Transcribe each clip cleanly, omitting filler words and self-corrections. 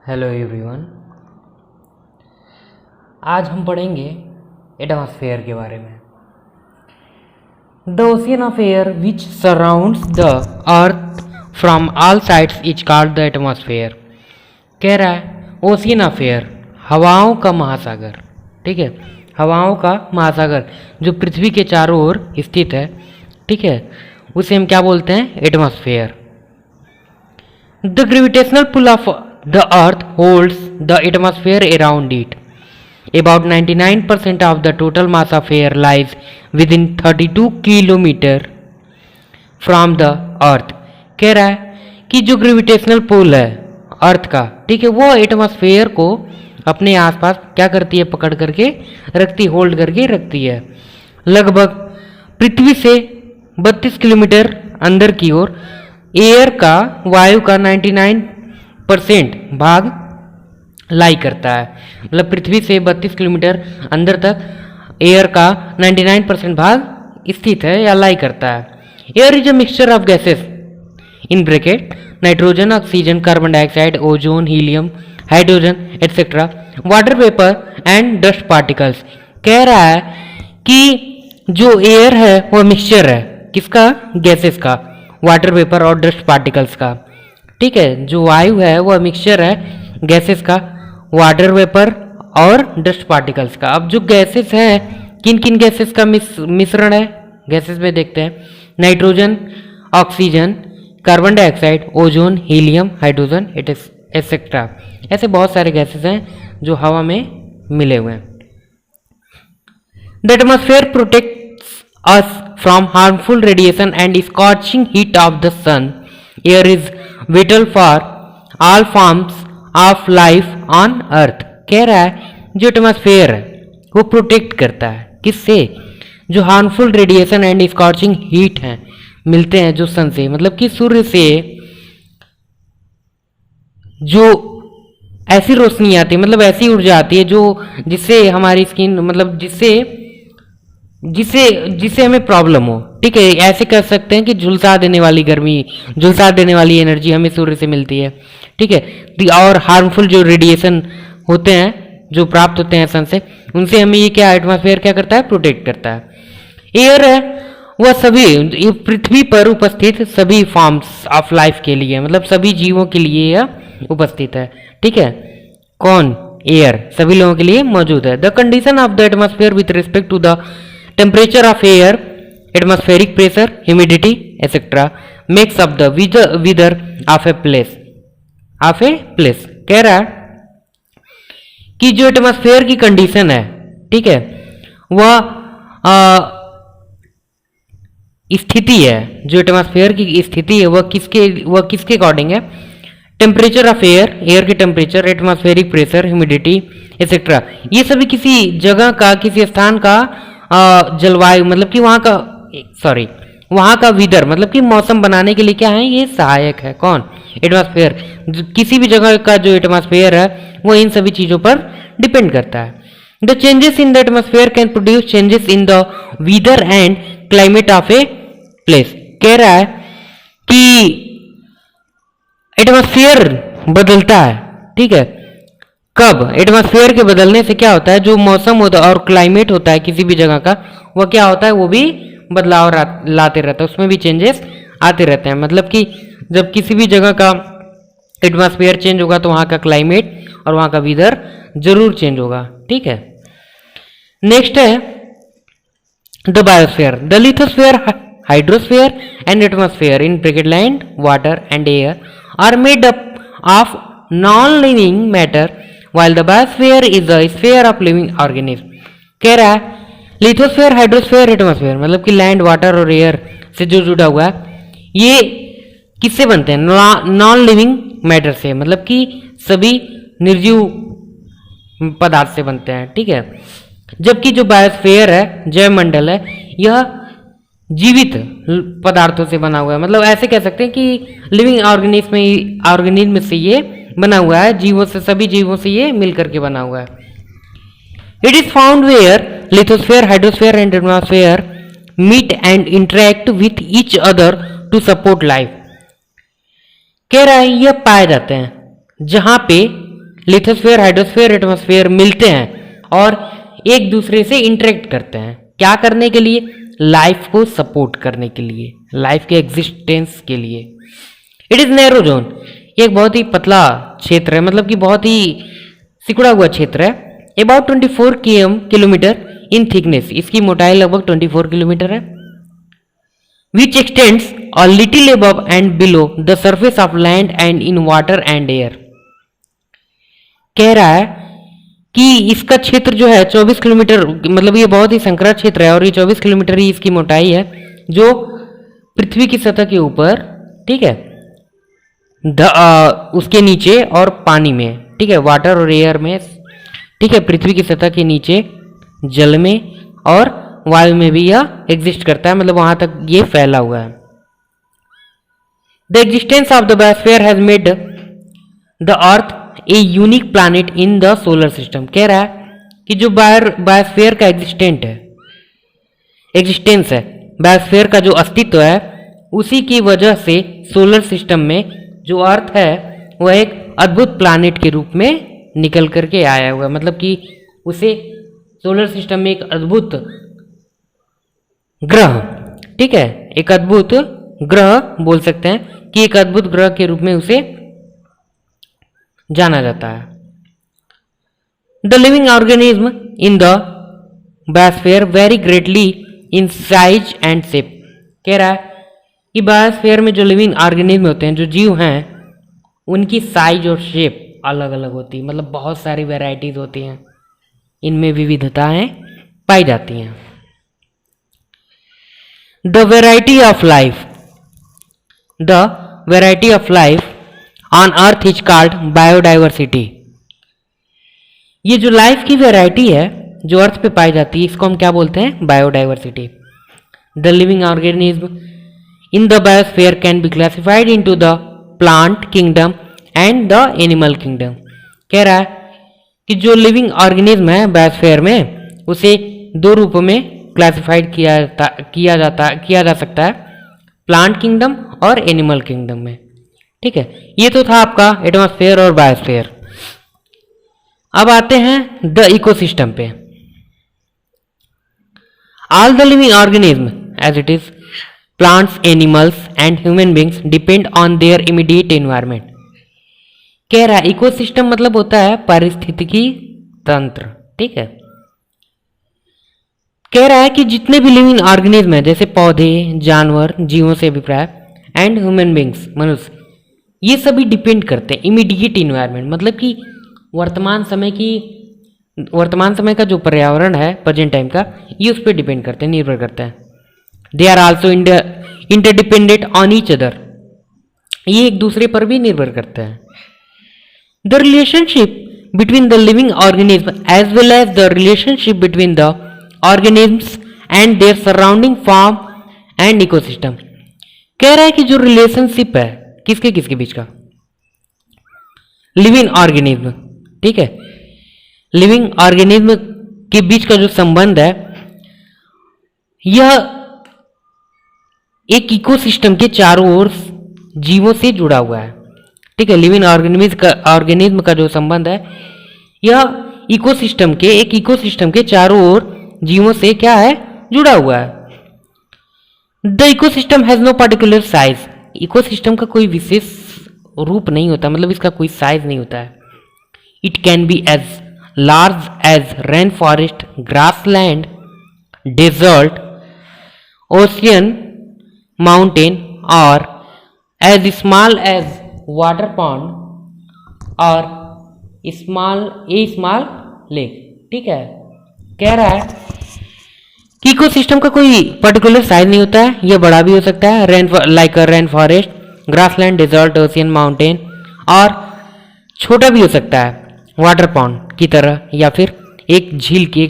Hello everyone. आज हम पढ़ेंगे एटमॉस्फेयर के बारे में। The ocean of air which surrounds the earth from all sides is called the atmosphere. कह रहा है ओशियन ऑफ एयर, हवाओं का महासागर। ठीक है, हवाओं का महासागर जो पृथ्वी के चारों ओर स्थित है, ठीक है, उसे हम क्या बोलते हैं? Atmosphere. The gravitational pull of the earth holds the atmosphere around it. About 99% of the total mass of air lies within 32 kilometre from the earth. कह रहा है कि जो ग्रेविटेशनल पुल है अर्थ का, ठीक है, वो एटमॉस्फेयर को अपने आसपास क्या करती है? पकड़ करके रखती, होल्ड करके रखती है। लगभग पृथ्वी से 32 किलोमीटर अंदर की ओर एयर का, वायु का 99% भाग लाई करता है। मतलब पृथ्वी से 32 किलोमीटर अंदर तक एयर का 99% भाग स्थित है या लाई करता है। Air is a mixture of gases in bracket nitrogen, oxygen, carbon dioxide, ozone, helium, hydrogen etcetera, water vapour and dust particles. कह रहा है कि जो एयर है वो मिक्सचर है किसका? गैसेस का, वाटर वेपर और डस्ट पार्टिकल्स का। ठीक है, जो वायु है वह मिक्सचर है गैसेस का, वाटर वेपर और डस्ट पार्टिकल्स का। अब जो गैसेस हैं, किन किन गैसेस का मिश्रण है? गैसेस में देखते हैं nitrogen, oxygen, carbon dioxide, ozone, helium, hydrogen etcetera. ऐसे बहुत सारे गैसेस हैं जो हवा में मिले हुए हैं। The atmosphere protects us from harmful radiation and scorching heat of the sun. Air is vital for all forms of life on earth। कह रहा है जो एटमॉस्फेयर है वो प्रोटेक्ट करता है किससे? जो harmful radiation and scorching heat हैं मिलते हैं जो सन से, मतलब कि सूर्य से जो ऐसी रोशनी आती है, मतलब ऐसी ऊर्जा आती है जो जिससे हमारी स्किन, मतलब जिससे हमें प्रॉब्लम हो। ठीक है, ऐसे कर सकते हैं कि झुलसा देने वाली गर्मी, झुलसा देने वाली एनर्जी हमें सूर्य से मिलती है। ठीक है, और हार्मफुल जो रेडिएशन होते हैं जो प्राप्त होते हैं सन से, उनसे हमें ये क्या एटमॉस्फेयर क्या करता है? प्रोटेक्ट करता है। एयर है वह सभी पृथ्वी पर उपस्थित सभी फॉर्म्स ऑफ लाइफ के लिए, मतलब सभी जीवों के लिए यह उपस्थित है। ठीक है, कौन? एयर सभी लोगों के लिए मौजूद है। The condition of the atmosphere with respect to the temperature of air, atmospheric pressure, humidity etc. makes up the weather of a place. कह रहा है कि जो एटमॉस्फेयर की कंडीशन है, ठीक है, वह स्थिति है, जो एटमॉस्फेयर की स्थिति है वह किसके अकॉर्डिंग है? टेम्परेचर ऑफ एयर, एयर के temperature, atmospheric pressure, humidity etcetera. ये सभी किसी जगह का, किसी स्थान का जलवायु, मतलब कि वहाँ का वेदर, मतलब कि मौसम बनाने के लिए क्या है? ये सहायक है। कौन? एटमॉस्फेयर। किसी भी जगह का जो एटमॉस्फेयर है वो इन सभी चीज़ों पर डिपेंड करता है। The changes in the atmosphere can produce changes in the weather and climate of a place. कह रहा है कि एटमॉस्फेयर बदलता है। ठीक है, कब? एटमॉस्फेयर के बदलने से क्या होता है? जो मौसम होता है और क्लाइमेट होता है किसी भी जगह का, वह क्या होता है? वो भी बदलाव लाते रहता है, उसमें भी चेंजेस आते रहते हैं। मतलब कि जब किसी भी जगह का एटमॉस्फेयर चेंज होगा तो वहाँ का क्लाइमेट और वहाँ का वेदर जरूर चेंज होगा। ठीक है, नेक्स्ट है the biosphere. The lithosphere, hydrosphere and atmosphere in bracket land, water and air are made up of non living matter while the biosphere is the sphere of living organism। कह रहा है lithosphere, hydrosphere, atmosphere, मतलब कि land, water और air से जो जुड़ा हुआ है, ये किससे बनते हैं? नॉन लिविंग मैटर से, मतलब कि सभी निर्जीव पदार्थ से बनते हैं। ठीक है, जबकि जो बायोस्फीयर है, जैवमंडल है, यह जीवित पदार्थों से बना हुआ है। मतलब ऐसे कह सकते हैं कि लिविंग ऑर्गेनिज्म से ये बना हुआ है, जीवों से, सभी जीवों से ये मिलकर के बना हुआ है। It is found where lithosphere, hydrosphere and atmosphere meet and interact with each other to support life. कह रहा है यह पाए जाते हैं जहां पे लिथोस्फीयर, हाइड्रोस्फीयर, एटमॉस्फेयर मिलते हैं और एक दूसरे से इंटरेक्ट करते हैं। क्या करने के लिए? लाइफ को सपोर्ट करने के लिए, लाइफ के एग्जिस्टेंस के लिए। इट इज नैरो जोन, ये एक बहुत ही पतला क्षेत्र है, मतलब कि बहुत ही सिकुड़ा हुआ क्षेत्र है। अबाउट 24 किलोमीटर इन थिकनेस, इसकी मोटाई लगभग 24 किलोमीटर है। विच x tends a little above and below the surface of land and in water and air. कह रहा है कि इसका क्षेत्र जो है 24 किलोमीटर, मतलब ये बहुत ही संकरा क्षेत्र है और ये 24 किलोमीटर ही इसकी मोटाई है, जो पृथ्वी की सतह के ऊपर, ठीक है, उसके नीचे और पानी में, ठीक है, वाटर और एयर में, ठीक है, पृथ्वी की सतह के नीचे, जल में और वायु में भी यह एग्जिस्ट करता है, मतलब वहां तक ये फैला हुआ है। The existence of the biosphere has made the earth a unique planet in the solar system. कह रहा है कि जो बायोस्फीयर का एग्जिस्टेंस है, बायोस्फीयर का जो अस्तित्व है, उसी की वजह से सोलर सिस्टम में जो अर्थ है वह एक अद्भुत प्लैनेट के रूप में निकल करके आया हुआ है। मतलब कि उसे सोलर सिस्टम में एक अद्भुत ग्रह, ठीक है, एक अद्भुत ग्रह बोल सकते हैं कि एक अद्भुत ग्रह के रूप में उसे जाना जाता है। The living organism in the biosphere very greatly in size and shape. कह रहा है कि बायोस्फीयर में जो लिविंग ऑर्गेनिज्म होते हैं, जो जीव हैं, उनकी साइज और शेप अलग अलग होती है, मतलब बहुत सारी वैरायटीज होती हैं, इनमें विविधताएं पाई जाती हैं। The variety of life on earth is called biodiversity. ये जो लाइफ की वैरायटी है जो अर्थ पे पाई जाती है, इसको हम क्या बोलते हैं? Biodiversity. The living organism in the biosphere can be classified into the plant kingdom and the animal kingdom. कह रहा है कि जो लिविंग ऑर्गेनिज्म है बायोस्फीयर में, उसे दो रूपों में क्लासिफाइड किया जा सकता है, प्लांट किंगडम और एनिमल किंगडम में, ठीक है। ये तो था आपका एटमॉस्फेयर और बायोस्फीयर। अब आते हैं द इकोसिस्टम पे। All the living organism as it is plants, animals and human beings depend on their immediate environment. कह रहा है इकोसिस्टम मतलब होता है पारिस्थितिकी तंत्र, ठीक है। कह रहा है कि जितने भी लिविंग ऑर्गेनिज्म है, जैसे पौधे, जानवर, जीवों से अभिप्राय, एंड ह्यूमन बींग्स, मनुष्य, ये सभी डिपेंड करते हैं इमीडिएट इन्वायरमेंट, मतलब कि वर्तमान समय का जो पर्यावरण है प्रेजेंट टाइम का, ये उस पर डिपेंड करते हैं, निर्भर करते हैं। They are also interdependent on each other, ये एक दूसरे पर भी निर्भर करते हैं। The relationship between the living organism as well as the relationship between the organisms and their surrounding form and ecosystem. कह रहा है कि जो रिलेशनशिप है किसके किसके बीच का? लिविंग ऑर्गेनिज्म, ठीक है, लिविंग ऑर्गेनिज्म के बीच का जो संबंध है, यह एक इकोसिस्टम के चारों ओर जीवों से जुड़ा हुआ है, ठीक है। लिविंग ऑर्गेनिज्म का जो संबंध है, यह एक इकोसिस्टम के चारों ओर जीवों से क्या है? जुड़ा हुआ है। The ecosystem has no particular size. Ecosystem का कोई विशेष रूप नहीं होता, मतलब इसका कोई साइज नहीं होता है। It can be as large as rain forest, grassland, desert, ocean, mountain, और as small as water pond और स्मॉल लेक, ठीक है। कह रहा है कि इकोसिस्टम का कोई पर्टिकुलर साइज नहीं होता है, यह बड़ा भी हो सकता है, rain forest, grassland, desert, ocean, mountain, और छोटा भी हो सकता है वाटर पॉन्ड की तरह, या फिर एक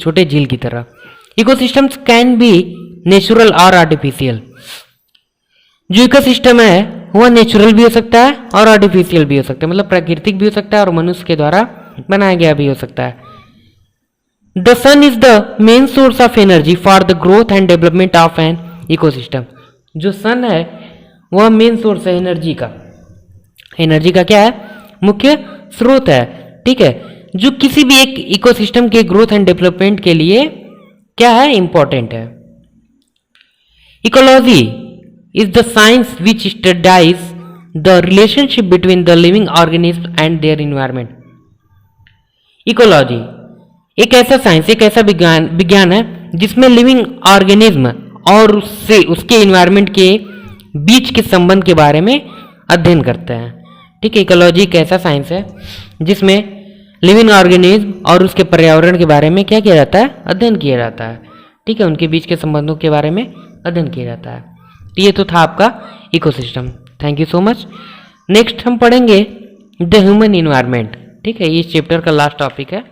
छोटे झील की तरह। इकोसिस्टम्स कैन बी नेचुरल और आर्टिफिशियल। जो इकोसिस्टम है वह नेचुरल भी हो सकता है और आर्टिफिशियल भी हो सकता है, मतलब प्राकृतिक भी हो सकता है और मनुष्य के द्वारा बनाया गया भी हो सकता है। The sun is the main source of energy for the growth and development of an ecosystem. जो सन है वह मेन सोर्स है एनर्जी का क्या है? मुख्य स्रोत है ठीक है, जो किसी भी एक इकोसिस्टम के ग्रोथ एंड डेवलपमेंट के लिए क्या है, इंपॉर्टेंट है। Ecology is the science which studies the relationship between the living organism and their environment. Ecology एक ऐसा साइंस, एक ऐसा विज्ञान है जिसमें लिविंग ऑर्गेनिज्म और उससे उसके इन्वायरमेंट के बीच के संबंध के बारे में अध्ययन करते हैं। ठीक है, इकोलॉजी एक ऐसा साइंस है जिसमें लिविंग ऑर्गेनिज्म और उसके पर्यावरण के बारे में क्या किया जाता है, अध्ययन किया जाता है। ठीक है, उनके बीच के संबंधों के बारे में अध्ययन किया जाता है। तो ये तो था आपका ecosystem. Thank you so much. Next हम पढ़ेंगे द ह्यूमन इन्वायरमेंट। ठीक है, ये इस चैप्टर का लास्ट टॉपिक है।